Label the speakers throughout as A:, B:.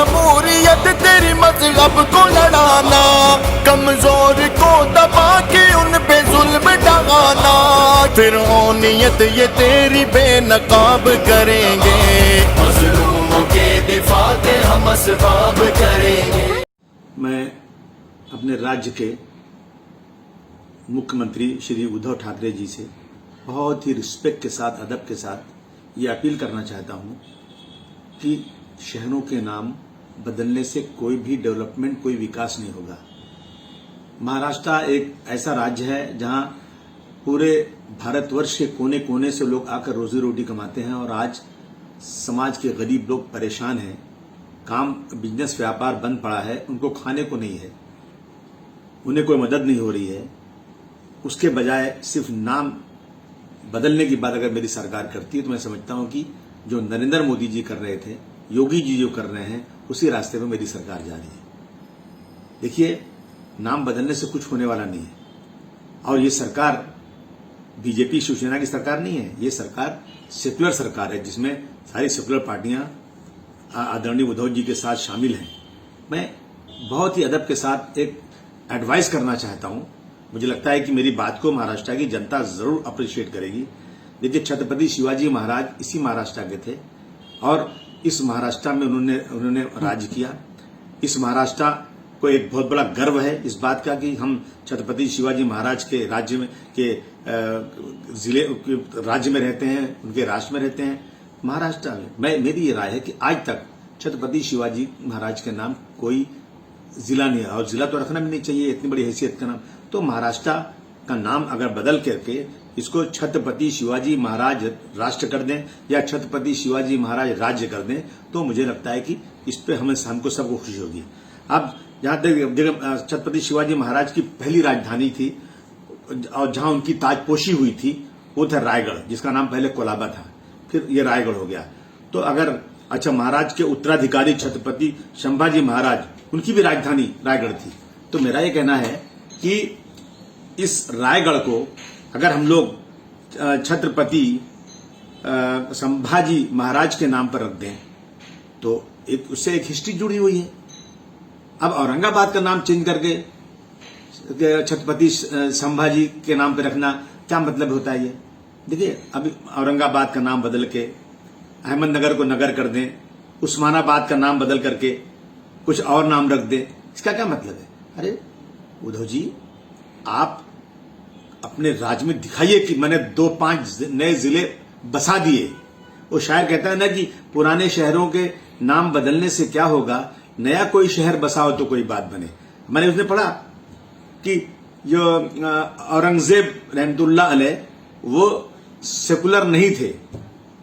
A: जमहूरियत तेरी मजहब को लड़ाना, कमजोर को दबा के उन पे जुल्म ढाना, फिरौनियत ये तेरी बेनकाब करेंगे, मजलूमों के दिफा के हम असबाब करेंगे।
B: मैं अपने राज्य के मुख्यमंत्री श्री उद्धव ठाकरे जी से बहुत ही रिस्पेक्ट के साथ, अदब के साथ ये अपील करना चाहता हूँ कि शहरों के नाम बदलने से कोई भी डेवलपमेंट, कोई विकास नहीं होगा। महाराष्ट्र एक ऐसा राज्य है जहां पूरे भारतवर्ष के कोने कोने से लोग आकर रोजी रोटी कमाते हैं और आज समाज के गरीब लोग परेशान हैं। काम, बिजनेस, व्यापार बंद पड़ा है, उनको खाने को नहीं है, उन्हें कोई मदद नहीं हो रही है। उसके बजाय सिर्फ नाम बदलने की बात अगर मेरी सरकार करती है तो मैं समझता हूं कि जो नरेंद्र मोदी जी कर रहे थे, योगी जी जो कर रहे हैं, उसी रास्ते पर मेरी सरकार जा रही है। देखिए, नाम बदलने से कुछ होने वाला नहीं है और ये सरकार बीजेपी शिवसेना की सरकार नहीं है। ये सरकार सेक्युलर सरकार है जिसमें सारी सेक्युलर पार्टियां आदरणीय उद्धव जी के साथ शामिल हैं। मैं बहुत ही अदब के साथ एक एडवाइस करना चाहता हूं। मुझे लगता है कि मेरी बात को महाराष्ट्र की जनता जरूर अप्रिशिएट करेगी। देखिए, छत्रपति शिवाजी महाराज इसी महाराष्ट्र के थे और इस महाराष्ट्र में उन्होंने राज्य किया। इस महाराष्ट्र को एक बहुत बड़ा गर्व है इस बात का कि हम छत्रपति शिवाजी महाराज के राज्य में राज्य में रहते हैं, उनके राष्ट्र में रहते हैं महाराष्ट्र में। मेरी ये राय है कि आज तक छत्रपति शिवाजी महाराज के नाम कोई जिला नहीं है और जिला तो रखना भी नहीं चाहिए, इतनी बड़ी हैसियत का नाम। तो महाराष्ट्र का नाम अगर बदल करके इसको छत्रपति शिवाजी महाराज राष्ट्र कर दें या छत्रपति शिवाजी महाराज राज्य कर दें तो मुझे लगता है कि इस पे हमको सबको खुशी होगी। अब जहां तक छत्रपति शिवाजी महाराज की पहली राजधानी थी और जहां उनकी ताजपोशी हुई थी वो था रायगढ़, जिसका नाम पहले कोलाबा था, फिर ये रायगढ़ हो गया। तो अगर अच्छा, महाराज के उत्तराधिकारी छत्रपति संभाजी महाराज, उनकी भी राजधानी रायगढ़ थी। तो मेरा ये कहना है कि इस रायगढ़ को अगर हम लोग छत्रपति संभाजी महाराज के नाम पर रख दें तो उससे एक हिस्ट्री जुड़ी हुई है। अब औरंगाबाद का नाम चेंज करके छत्रपति संभाजी के नाम पर रखना क्या मतलब होता है ये? देखिए, अभी औरंगाबाद का नाम बदल के अहमदनगर को नगर कर दें, उस्मानाबाद का नाम बदल करके कुछ और नाम रख दें, इसका क्या मतलब है? अरे उद्धव जी, आप अपने राज्य में दिखाइए कि मैंने 2-5 नए जिले बसा दिए। वो शायर कहता है ना कि पुराने शहरों के नाम बदलने से क्या होगा, नया कोई शहर बसाओ तो कोई बात बने। मैंने उसने पढ़ा कि जो औरंगजेब रहमतुल्लाह अलैह वो सेकुलर नहीं थे।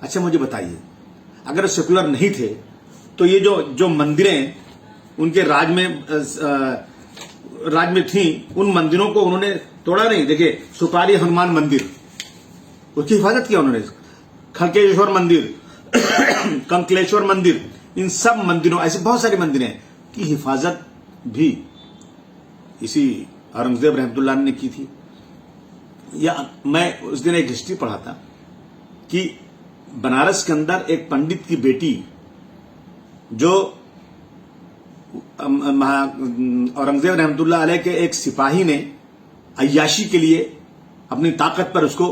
B: अच्छा, मुझे बताइए, अगर सेकुलर नहीं थे तो ये जो मंदिरें उनके राज में थी, उन मंदिरों को उन्होंने तोड़ा नहीं। देखिए, सुपारी हनुमान मंदिर, उसकी हिफाजत किया उन्होंने। खड़केश्वर मंदिर, कंकलेश्वर मंदिर, इन सब मंदिरों, ऐसे बहुत सारे मंदिर हैं की हिफाजत भी इसी औरंगजेब रहमतुल्लाह ने की थी। या मैं उस दिन एक हिस्ट्री पढ़ा था कि बनारस के अंदर एक पंडित की बेटी जो औरंगजेब रहमतुल्लाह अलैह के एक सिपाही ने अय्याशी के लिए अपनी ताकत पर उसको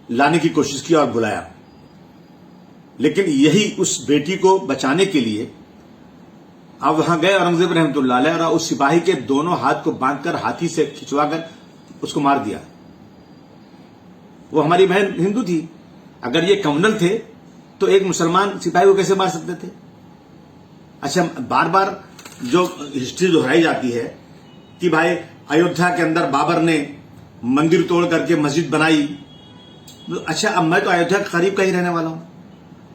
B: लाने की कोशिश की और बुलाया, लेकिन यही उस बेटी को बचाने के लिए अब वहां गए औरंगजेब रहमतुल्लाह अलैह और उस सिपाही के दोनों हाथ को बांधकर हाथी से खिंचवाकर उसको मार दिया। वो हमारी बहन हिंदू थी, अगर ये कम्युनल थे तो एक मुसलमान सिपाही को कैसे मार सकते थे? अच्छा, बार बार जो हिस्ट्री दोहराई जाती है कि भाई अयोध्या के अंदर बाबर ने मंदिर तोड़ करके मस्जिद बनाई। अच्छा, अब मैं तो अयोध्या के करीब का ही रहने वाला हूं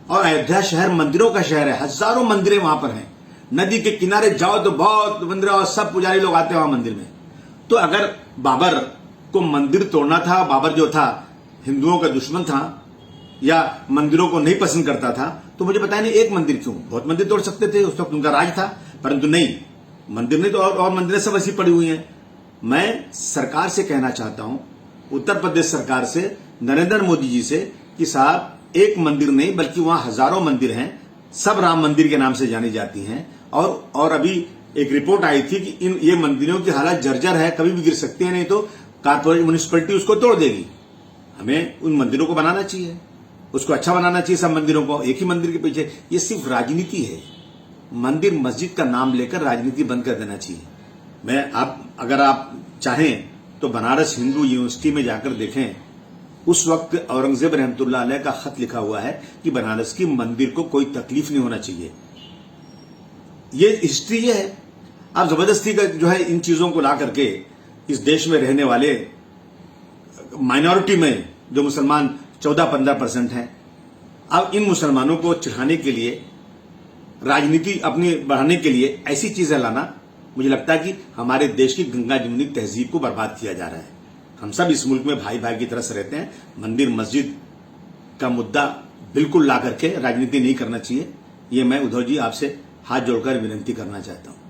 B: और अयोध्या शहर मंदिरों का शहर है, हजारों मंदिरें वहां पर हैं। नदी के किनारे जाओ तो बहुत मंदिर और सब पुजारी लोग आते हैं वहां मंदिर में। तो अगर बाबर को मंदिर तोड़ना था, बाबर जो था हिंदुओं का दुश्मन था या मंदिरों को नहीं पसंद करता था, तो मुझे बताया नहीं एक मंदिर क्यों, बहुत मंदिर तोड़ सकते थे, उस वक्त उनका राज था, परंतु नहीं, मंदिर नहीं तो और मंदिरें सब ऐसी पड़ी हुई हैं। मैं सरकार से कहना चाहता हूं, उत्तर प्रदेश सरकार से, नरेंद्र मोदी जी से कि साहब एक मंदिर नहीं बल्कि वहां हजारों मंदिर हैं, सब राम मंदिर के नाम से जानी जाती हैं। और अभी एक रिपोर्ट आई थी कि ये मंदिरों की हालत जर्जर है, कभी भी गिर सकते हैं, नहीं तो कारपोरेट म्युनिसिपैलिटी उसको तोड़ देगी। हमें उन मंदिरों को बनाना चाहिए, उसको अच्छा बनाना चाहिए। सब मंदिरों को एक ही मंदिर के पीछे, ये सिर्फ राजनीति है। मंदिर मस्जिद का नाम लेकर राजनीति बंद कर देना चाहिए। अगर आप चाहें तो बनारस हिंदू यूनिवर्सिटी में जाकर देखें, उस वक्त औरंगजेब रहमतुल्लाह अलैह का खत लिखा हुआ है कि बनारस की मंदिर को कोई तकलीफ नहीं होना चाहिए। ये हिस्ट्री ये है। आप जबरदस्ती का जो है इन चीजों को ला करके इस देश में रहने वाले माइनॉरिटी में जो मुसलमान 14-15% हैं, अब इन मुसलमानों को चिढ़ाने के लिए, राजनीति अपनी बढ़ाने के लिए ऐसी चीजें लाना, मुझे लगता है कि हमारे देश की गंगा जमुनी तहजीब को बर्बाद किया जा रहा है। हम सब इस मुल्क में भाई भाई की तरह से रहते हैं। मंदिर मस्जिद का मुद्दा बिल्कुल ला करके राजनीति नहीं करना चाहिए। ये मैं उद्धव जी आपसे हाथ जोड़कर विनती करना चाहता हूं।